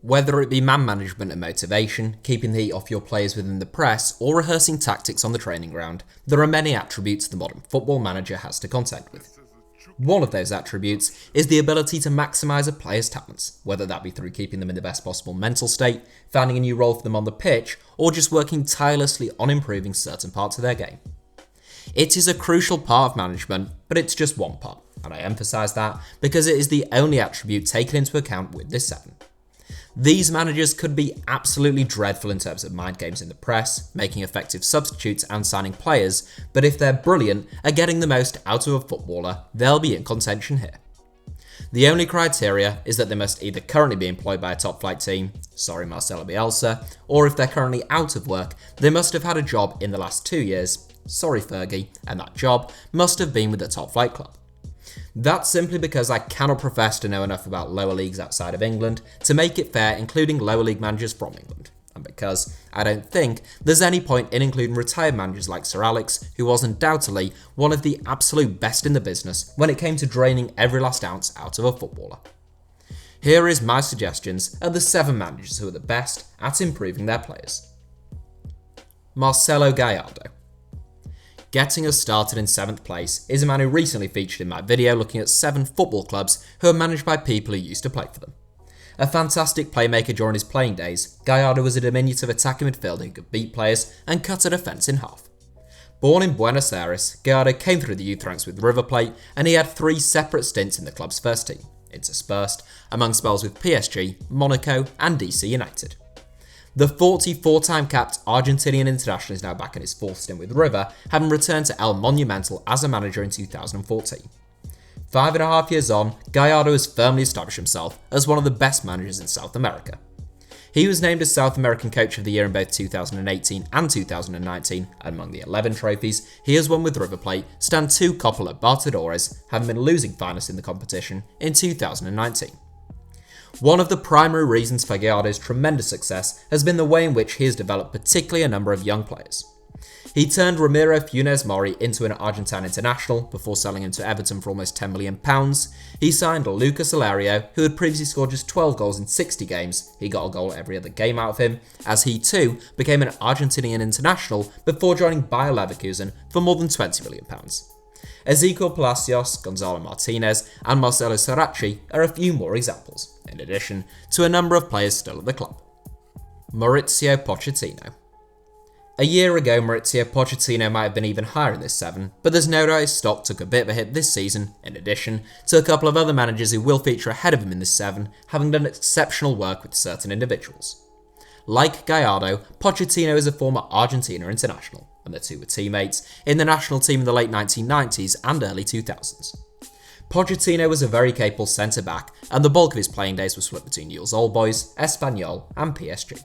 Whether it be man management and motivation, keeping the heat off your players within the press, or rehearsing tactics on the training ground, there are many attributes the modern football manager has to contend with. One of those attributes is the ability to maximise a player's talents, whether that be through keeping them in the best possible mental state, finding a new role for them on the pitch, or just working tirelessly on improving certain parts of their game. It is a crucial part of management, but it's just one part, and I emphasise that because it is the only attribute taken into account with this 7. These managers could be absolutely dreadful in terms of mind games in the press, making effective substitutes and signing players, but if they're brilliant at getting the most out of a footballer, they'll be in contention here. The only criteria is that they must either currently be employed by a top flight team, sorry Marcelo Bielsa, or if they're currently out of work, they must have had a job in the last 2 years, sorry Fergie, and that job must have been with a top flight club. That's simply because I cannot profess to know enough about lower leagues outside of England to make it fair including lower league managers from England, and because I don't think there's any point in including retired managers like Sir Alex, who was undoubtedly one of the absolute best in the business when it came to draining every last ounce out of a footballer. Here is my suggestions of the 7 managers who are the best at improving their players. Marcelo Gallardo. Getting us started in 7th place is a man who recently featured in my video looking at 7 football clubs who are managed by people who used to play for them. A fantastic playmaker during his playing days, Gallardo was a diminutive attacking midfielder who could beat players and cut a defence in half. Born in Buenos Aires, Gallardo came through the youth ranks with River Plate and he had 3 separate stints in the club's first team, interspersed among spells with PSG, Monaco and DC United. The 44-time capped Argentinian international is now back in his 4th stint with River, having returned to El Monumental as a manager in 2014. 5.5 years on, Gallardo has firmly established himself as one of the best managers in South America. He was named as South American Coach of the Year in both 2018 and 2019, and among the 11 trophies he has won with River Plate stand 2 Copa Libertadores, having been losing finalists in the competition in 2019. One of the primary reasons for Gallardo's tremendous success has been the way in which he has developed particularly a number of young players. He turned Ramiro Funes Mori into an Argentine international before selling him to Everton for almost £10 million. He signed Lucas Alario, who had previously scored just 12 goals in 60 games. He got a goal every other game out of him, as he too became an Argentinian international before joining Bayer Leverkusen for more than £20 million. Ezequiel Palacios, Gonzalo Martinez and Marcelo Saracchi are a few more examples, in addition to a number of players still at the club. Mauricio Pochettino. A year ago, Mauricio Pochettino might have been even higher in this 7, but there's no doubt his stock took a bit of a hit this season, in addition to a couple of other managers who will feature ahead of him in this 7, having done exceptional work with certain individuals. Like Gallardo, Pochettino is a former Argentina international, and the two were teammates in the national team in the late 1990s and early 2000s. Pochettino was a very capable centre-back, and the bulk of his playing days were split between Newell's Old Boys, Espanyol and PSG.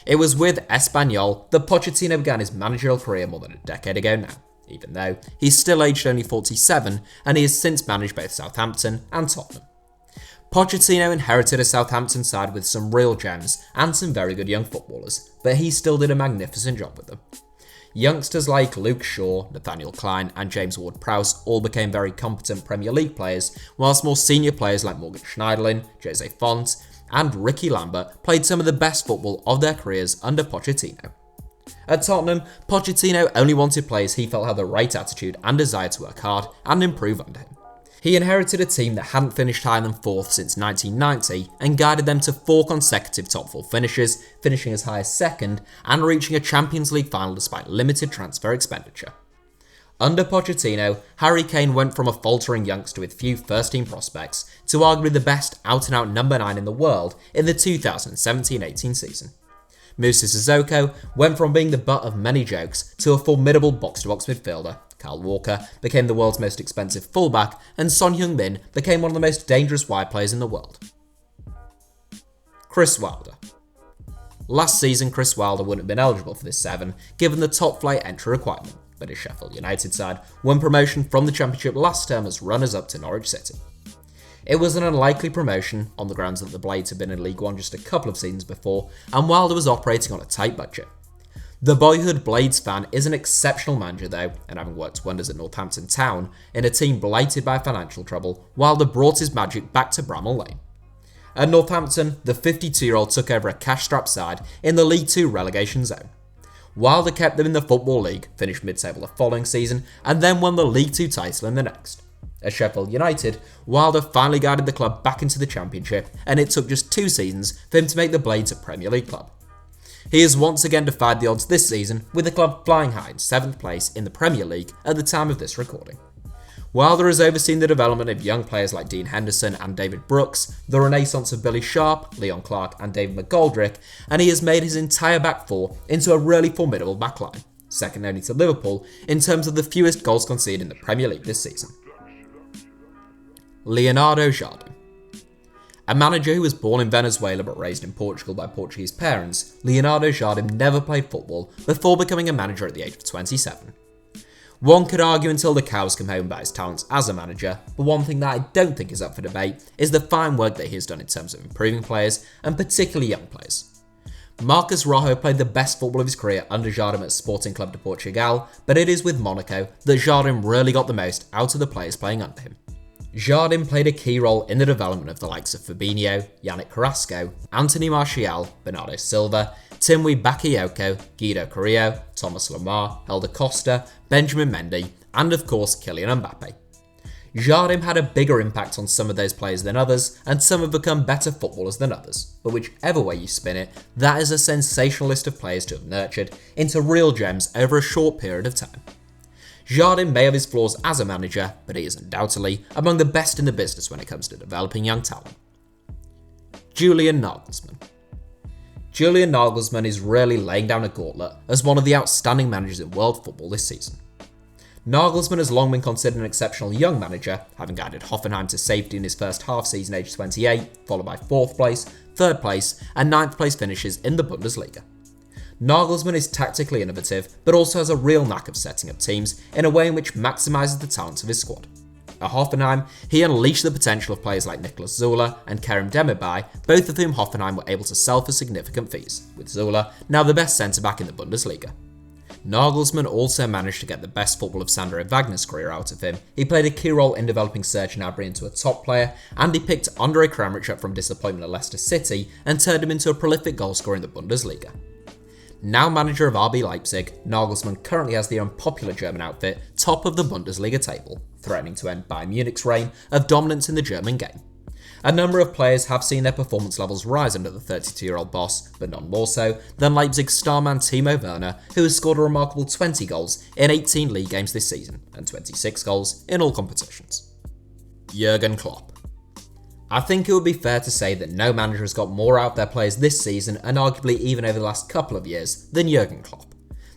It was with Espanyol that Pochettino began his managerial career more than a decade ago now, even though he's still aged only 47 and he has since managed both Southampton and Tottenham. Pochettino inherited a Southampton side with some real gems and some very good young footballers, but he still did a magnificent job with them. Youngsters like Luke Shaw, Nathaniel Klein and James Ward-Prowse all became very competent Premier League players, whilst more senior players like Morgan Schneiderlin, Jose Font and Ricky Lambert played some of the best football of their careers under Pochettino. At Tottenham, Pochettino only wanted players he felt had the right attitude and desire to work hard and improve under him. He inherited a team that hadn't finished higher than 4th since 1990 and guided them to 4 consecutive top 4 finishes, finishing as high as 2nd and reaching a Champions League final despite limited transfer expenditure. Under Pochettino, Harry Kane went from a faltering youngster with few first-team prospects to arguably the best out-and-out number 9 in the world in the 2017-18 season. Moussa Sissoko went from being the butt of many jokes to a formidable box-to-box midfielder. Kyle Walker became the world's most expensive fullback, and Son Heung-min became one of the most dangerous wide players in the world. Chris Wilder. Last season, Chris Wilder wouldn't have been eligible for this 7, given the top-flight entry requirement, but his Sheffield United side won promotion from the Championship last term as runners-up to Norwich City. It was an unlikely promotion on the grounds that the Blades had been in League One just a couple of seasons before, and Wilder was operating on a tight budget. The boyhood Blades fan is an exceptional manager though, and having worked wonders at Northampton Town, in a team blighted by financial trouble, Wilder brought his magic back to Bramall Lane. At Northampton, the 52-year-old took over a cash-strapped side in the League Two relegation zone. Wilder kept them in the Football League, finished mid-table the following season, and then won the League Two title in the next. At Sheffield United, Wilder finally guided the club back into the Championship, and it took just 2 seasons for him to make the Blades a Premier League club. He has once again defied the odds this season, with the club flying high in 7th place in the Premier League at the time of this recording. Wilder has overseen the development of young players like Dean Henderson and David Brooks, the renaissance of Billy Sharp, Leon Clark and David McGoldrick, and he has made his entire back four into a really formidable backline, second only to Liverpool in terms of the fewest goals conceded in the Premier League this season. Leonardo Jardim. A manager who was born in Venezuela but raised in Portugal by Portuguese parents, Leonardo Jardim never played football before becoming a manager at the age of 27. One could argue until the cows come home about his talents as a manager, but one thing that I don't think is up for debate is the fine work that he has done in terms of improving players, and particularly young players. Marcos Rojo played the best football of his career under Jardim at Sporting Club de Portugal, but it is with Monaco that Jardim really got the most out of the players playing under him. Jardim played a key role in the development of the likes of Fabinho, Yannick Carrasco, Anthony Martial, Bernardo Silva, Timothy Bakayoko, Guido Carrillo, Thomas Lemar, Helder Costa, Benjamin Mendy, and of course Kylian Mbappe. Jardim had a bigger impact on some of those players than others, and some have become better footballers than others, but whichever way you spin it, that is a sensational list of players to have nurtured into real gems over a short period of time. Jardim may have his flaws as a manager, but he is undoubtedly among the best in the business when it comes to developing young talent. Julian Nagelsmann. Julian Nagelsmann is really laying down a gauntlet as one of the outstanding managers in world football this season. Nagelsmann has long been considered an exceptional young manager, having guided Hoffenheim to safety in his first half season aged 28, followed by 4th place, 3rd place and 9th place finishes in the Bundesliga. Nagelsmann is tactically innovative, but also has a real knack of setting up teams in a way in which maximises the talents of his squad. At Hoffenheim, he unleashed the potential of players like Niklas Zula and Kerem Demirbay, both of whom Hoffenheim were able to sell for significant fees, with Zula now the best centre-back in the Bundesliga. Nagelsmann also managed to get the best football of Sandro Wagner's career out of him. He played a key role in developing Serge Gnabry into a top player, and he picked Andre Kramaric up from disappointment at Leicester City and turned him into a prolific goalscorer in the Bundesliga. Now manager of RB Leipzig, Nagelsmann currently has the unpopular German outfit top of the Bundesliga table, threatening to end Bayern Munich's reign of dominance in the German game. A number of players have seen their performance levels rise under the 32-year-old boss, but none more so than Leipzig's starman Timo Werner, who has scored a remarkable 20 goals in 18 league games this season, and 26 goals in all competitions. Jurgen Klopp. I think it would be fair to say that no manager has got more out of their players this season, and arguably even over the last couple of years, than Jurgen Klopp.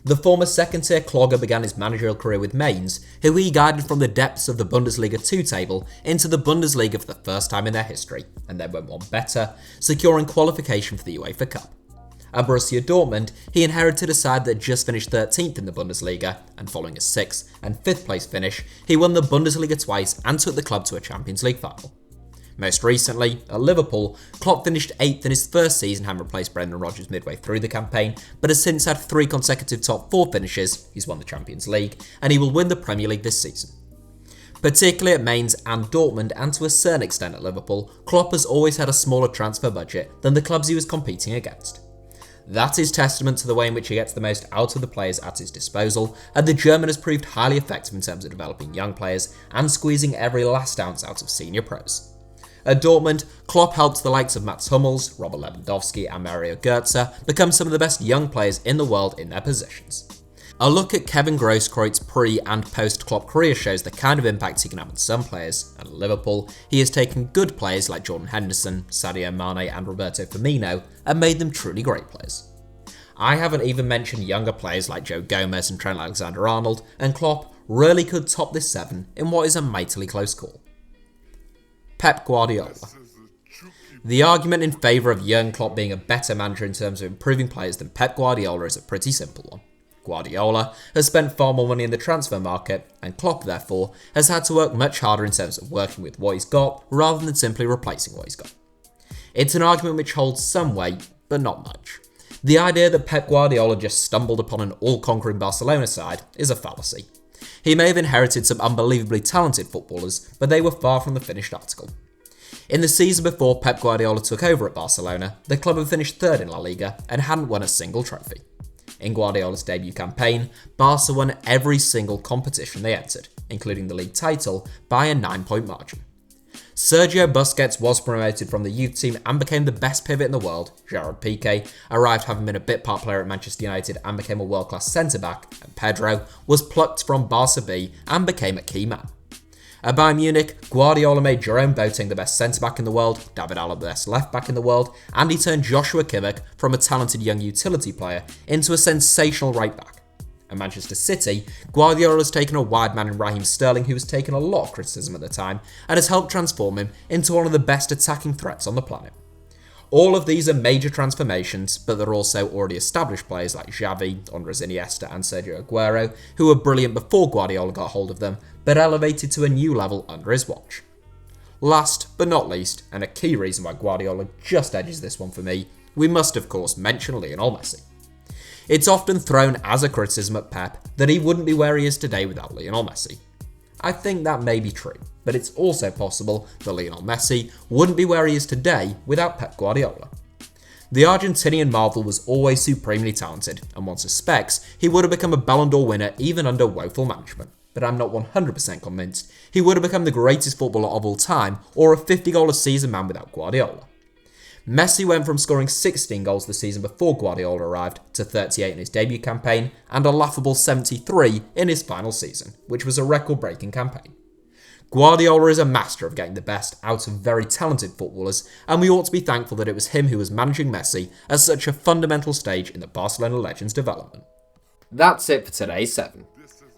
The former second-tier clogger began his managerial career with Mainz, who he guided from the depths of the Bundesliga 2 table into the Bundesliga for the first time in their history, and then went one better, securing qualification for the UEFA Cup. At Borussia Dortmund, he inherited a side that just finished 13th in the Bundesliga, and following a 6th and 5th place finish, he won the Bundesliga twice and took the club to a Champions League final. Most recently, at Liverpool, Klopp finished 8th in his first season, having replaced Brendan Rodgers midway through the campaign, but has since had 3 consecutive top 4 finishes. He's won the Champions League, and he will win the Premier League this season. Particularly at Mainz and Dortmund, and to a certain extent at Liverpool, Klopp has always had a smaller transfer budget than the clubs he was competing against. That is testament to the way in which he gets the most out of the players at his disposal, and the German has proved highly effective in terms of developing young players and squeezing every last ounce out of senior pros. At Dortmund, Klopp helped the likes of Mats Hummels, Robert Lewandowski and Mario Götze become some of the best young players in the world in their positions. A look at Kevin Grosskreutz pre- and post-Klopp career shows the kind of impact he can have on some players, and at Liverpool, he has taken good players like Jordan Henderson, Sadio Mane and Roberto Firmino and made them truly great players. I haven't even mentioned younger players like Joe Gomez and Trent Alexander-Arnold, and Klopp really could top this 7 in what is a mightily close call. Pep Guardiola. The argument in favour of Jurgen Klopp being a better manager in terms of improving players than Pep Guardiola is a pretty simple one. Guardiola has spent far more money in the transfer market, and Klopp therefore has had to work much harder in terms of working with what he's got rather than simply replacing what he's got. It's an argument which holds some weight, but not much. The idea that Pep Guardiola just stumbled upon an all-conquering Barcelona side is a fallacy. He may have inherited some unbelievably talented footballers, but they were far from the finished article. In the season before Pep Guardiola took over at Barcelona, the club had finished third in La Liga and hadn't won a single trophy. In Guardiola's debut campaign, Barca won every single competition they entered, including the league title, by a 9-point margin. Sergio Busquets was promoted from the youth team and became the best pivot in the world. Gerard Piqué arrived having been a bit part player at Manchester United and became a world-class centre-back, and Pedro was plucked from Barca B and became a key man. At Bayern Munich, Guardiola made Jerome Boateng the best centre-back in the world, David Alaba the best left-back in the world, and he turned Joshua Kimmich from a talented young utility player into a sensational right-back. At Manchester City, Guardiola has taken a wide man in Raheem Sterling who was taken a lot of criticism at the time and has helped transform him into one of the best attacking threats on the planet. All of these are major transformations, but there are also already established players like Xavi, Andres Iniesta and Sergio Aguero, who were brilliant before Guardiola got hold of them, but elevated to a new level under his watch. Last but not least, and a key reason why Guardiola just edges this one for me, we must of course mention Lionel Messi. It's often thrown as a criticism at Pep that he wouldn't be where he is today without Lionel Messi. I think that may be true, but it's also possible that Lionel Messi wouldn't be where he is today without Pep Guardiola. The Argentinian marvel was always supremely talented, and one suspects he would have become a Ballon d'Or winner even under woeful management, but I'm not 100% convinced he would have become the greatest footballer of all time or a 50-goal a season man without Guardiola. Messi went from scoring 16 goals the season before Guardiola arrived to 38 in his debut campaign and a laughable 73 in his final season, which was a record-breaking campaign. Guardiola is a master of getting the best out of very talented footballers, and we ought to be thankful that it was him who was managing Messi at such a fundamental stage in the Barcelona legend's development. That's it for today's 7.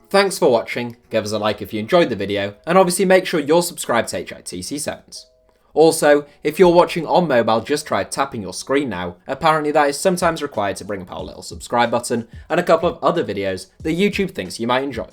Thanks for watching, give us a like if you enjoyed the video, and obviously make sure you're subscribed to HITC Sevens. Also, if you're watching on mobile, just try tapping your screen now. Apparently that is sometimes required to bring up our little subscribe button and a couple of other videos that YouTube thinks you might enjoy.